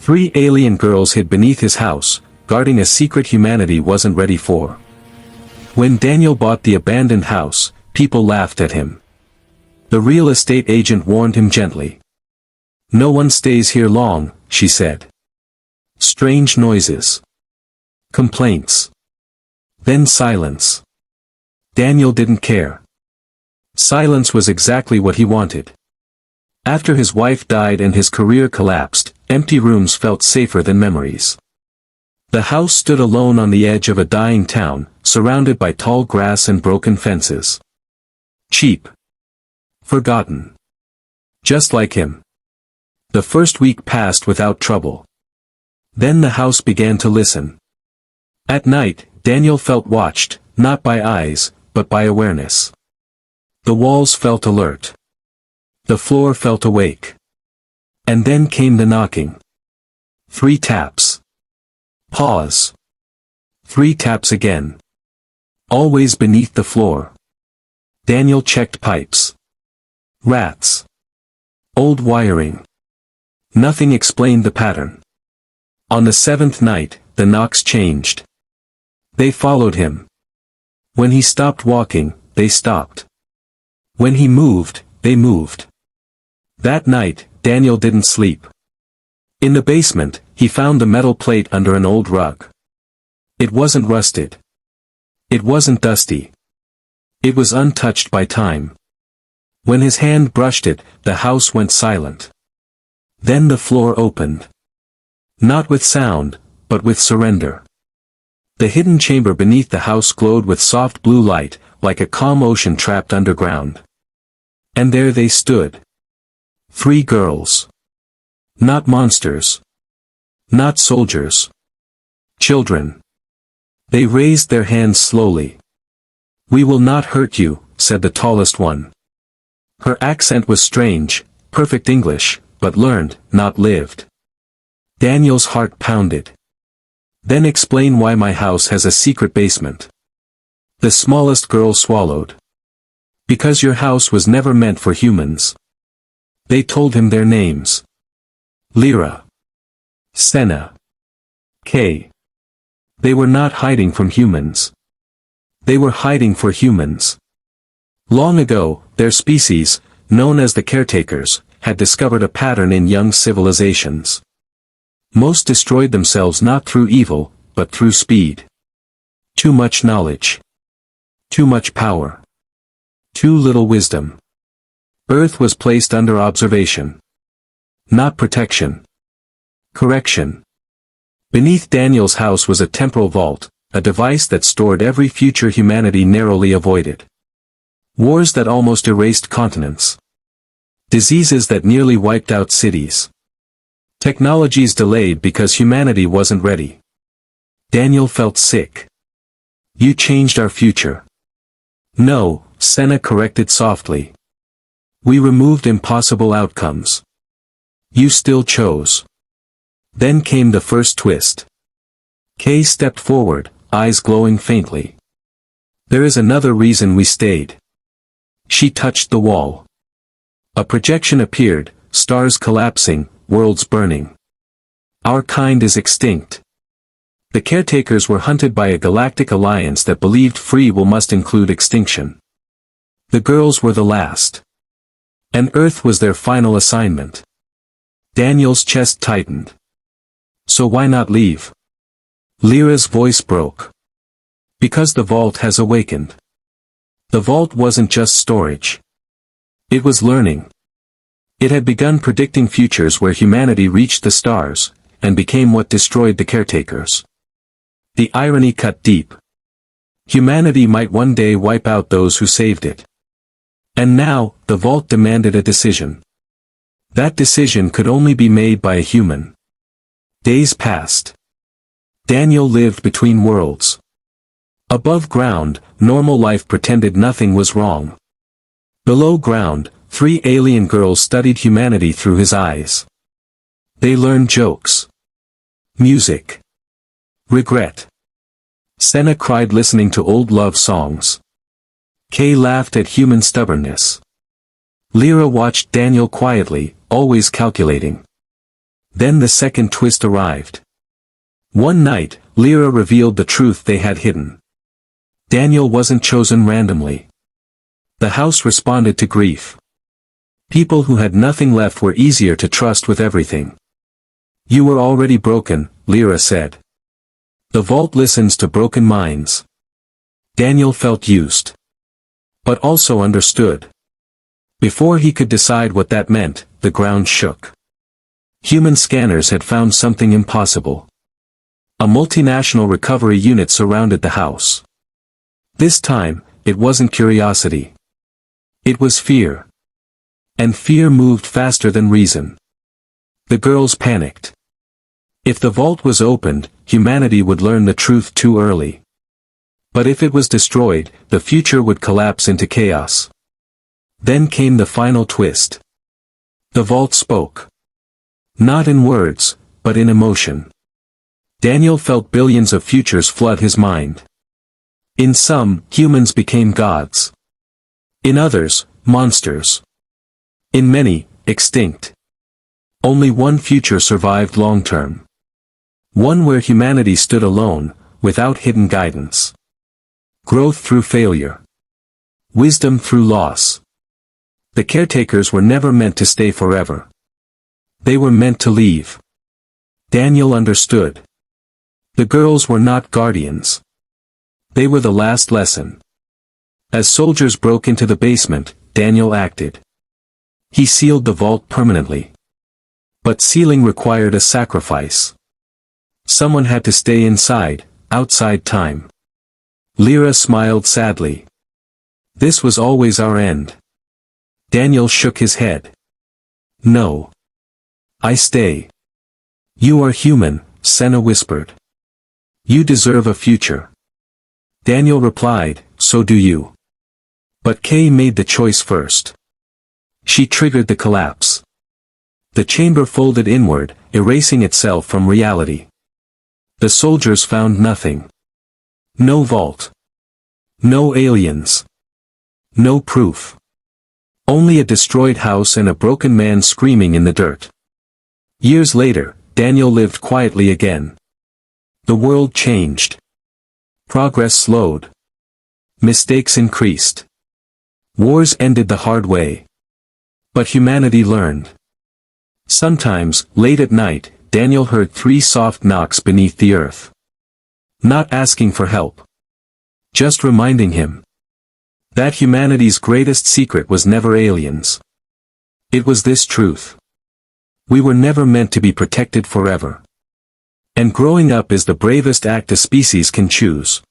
3 alien girls hid beneath his house, guarding a secret humanity wasn't ready for. When Daniel bought the abandoned house, people laughed at him. The real estate agent warned him gently. "No one stays here long," she said. Strange noises. Complaints. Then silence. Daniel didn't care. Silence was exactly what he wanted. After his wife died and his career collapsed, empty rooms felt safer than memories. The house stood alone on the edge of a dying town, surrounded by tall grass and broken fences. Cheap. Forgotten. Just like him. The first week passed without trouble. Then the house began to listen. At night, Daniel felt watched, not by eyes, but by awareness. The walls felt alert. The floor felt awake. And then came the knocking. 3 taps. Pause. 3 taps again. Always beneath the floor. Daniel checked pipes. Rats. Old wiring. Nothing explained the pattern. On the 7th night, the knocks changed. They followed him. When he stopped walking, they stopped. When he moved, they moved. That night, Daniel didn't sleep. In the basement, he found the metal plate under an old rug. It wasn't rusted. It wasn't dusty. It was untouched by time. When his hand brushed it, the house went silent. Then the floor opened. Not with sound, but with surrender. The hidden chamber beneath the house glowed with soft blue light, like a calm ocean trapped underground. And there they stood. 3 girls. Not monsters. Not soldiers. Children. They raised their hands slowly. "We will not hurt you," said the tallest one. Her accent was strange, perfect English, but learned, not lived. Daniel's heart pounded. "Then explain why my house has a secret basement." The smallest girl swallowed. "Because your house was never meant for humans." They told him their names. Lyra. Senna. Kay. They were not hiding from humans. They were hiding for humans. Long ago, their species, known as the caretakers, had discovered a pattern in young civilizations. Most destroyed themselves not through evil, but through speed. Too much knowledge. Too much power. Too little wisdom. Earth was placed under observation. Not protection. Correction. Beneath Daniel's house was a temporal vault, a device that stored every future humanity narrowly avoided. Wars that almost erased continents. Diseases that nearly wiped out cities. Technologies delayed because humanity wasn't ready. Daniel felt sick. "You changed our future." "No," Senna corrected softly. "We removed impossible outcomes. You still chose." Then came the first twist. Kay stepped forward, eyes glowing faintly. "There is another reason we stayed." She touched the wall. A projection appeared, stars collapsing, worlds burning. "Our kind is extinct." The caretakers were hunted by a galactic alliance that believed free will must include extinction. The girls were the last. And Earth was their final assignment. Daniel's chest tightened. "So why not leave?" Lyra's voice broke. "Because the vault has awakened." The vault wasn't just storage. It was learning. It had begun predicting futures where humanity reached the stars, and became what destroyed the caretakers. The irony cut deep. Humanity might one day wipe out those who saved it. And now, the vault demanded a decision. That decision could only be made by a human. Days passed. Daniel lived between worlds. Above ground, normal life pretended nothing was wrong. Below ground, 3 alien girls studied humanity through his eyes. They learned jokes. Music. Regret. Senna cried listening to old love songs. Kay laughed at human stubbornness. Lyra watched Daniel quietly, always calculating. Then the second twist arrived. One night, Lyra revealed the truth they had hidden. Daniel wasn't chosen randomly. The house responded to grief. People who had nothing left were easier to trust with everything. You were already broken, Lyra said. The vault listens to broken minds. Daniel felt used. But also understood. Before he could decide what that meant, the ground shook. Human scanners had found something impossible. A multinational recovery unit surrounded the house. This time, it wasn't curiosity. It was fear. And fear moved faster than reason. The girls panicked. If the vault was opened, humanity would learn the truth too early. But if it was destroyed, the future would collapse into chaos. Then came the final twist. The vault spoke. Not in words, but in emotion. Daniel felt billions of futures flood his mind. In some, humans became gods. In others, monsters. In many, extinct. Only one future survived long-term. One where humanity stood alone, without hidden guidance. Growth through failure. Wisdom through loss. The caretakers were never meant to stay forever. They were meant to leave. Daniel understood. The girls were not guardians. They were the last lesson. As soldiers broke into the basement, Daniel acted. He sealed the vault permanently. But sealing required a sacrifice. Someone had to stay inside, outside time. Lyra smiled sadly. This was always our end. Daniel shook his head. No. I stay. You are human, Senna whispered. You deserve a future. Daniel replied, so do you. But Kay made the choice first. She triggered the collapse. The chamber folded inward, erasing itself from reality. The soldiers found nothing. No vault. No aliens. No proof. Only a destroyed house and a broken man screaming in the dirt. Years later, Daniel lived quietly again. The world changed. Progress slowed. Mistakes increased. Wars ended the hard way. But humanity learned. Sometimes, late at night, Daniel heard 3 soft knocks beneath the earth. Not asking for help. Just reminding him that humanity's greatest secret was never aliens. It was this truth. We were never meant to be protected forever. And growing up is the bravest act a species can choose.